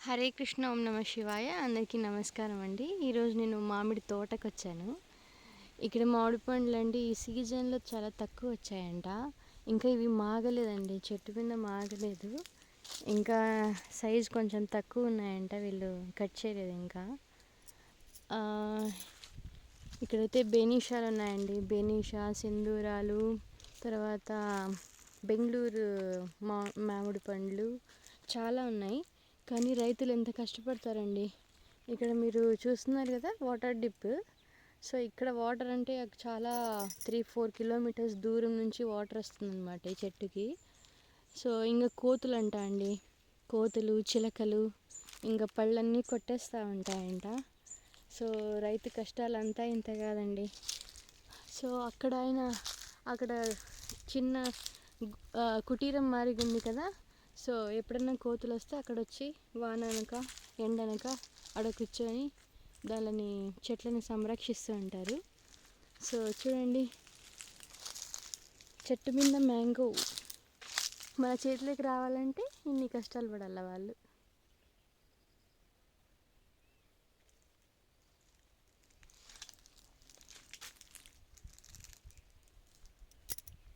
హరే కృష్ణ ఓం నమ శివాయ. అందరికీ నమస్కారం అండి. ఈరోజు నేను మామిడి తోటకు వచ్చాను. ఇక్కడ మామిడి పండ్లు అండి ఈ సీజన్లో చాలా తక్కువ వచ్చాయంట. ఇంకా ఇవి మాగలేదండి, చెట్టు కింద మాగలేదు. ఇంకా సైజ్ కొంచెం తక్కువ ఉన్నాయంట, వీళ్ళు కట్ చేయలేదు ఇంకా. ఇక్కడైతే బెనీషాలు ఉన్నాయండి, బెనీషా, సింధూరాలు, తర్వాత బెంగళూరు మామిడి పండ్లు చాలా ఉన్నాయి. కానీ రైతులు ఎంత కష్టపడతారండి. ఇక్కడ మీరు చూస్తున్నారు కదా వాటర్ డిప్. సో ఇక్కడ వాటర్ అంటే చాలా 3-4 కిలోమీటర్స్ దూరం నుంచి వాటర్ వస్తుందన్నమాట ఈ చెట్టుకి. సో ఇంకా కోతులు అంట అండి, కోతులు, చిలకలు ఇంకా పళ్ళన్నీ కొట్టేస్తూ ఉంటాయంట. సో రైతు కష్టాలు అంతా ఇంత కాదండి. సో అక్కడ చిన్న కుటీరం మారిగా ఉంది కదా. సో ఎప్పుడన్నా కోతులు వస్తే అక్కడ వచ్చి వాననక ఎండనక అక్కడ కూర్చొని దానిని చెట్లను సంరక్షిస్తూ ఉంటారు. సో చూడండి, చెట్టు మీద మ్యాంగో మన చేతిలోకి రావాలంటే ఇన్ని కష్టాలు పడాలి వాళ్ళు.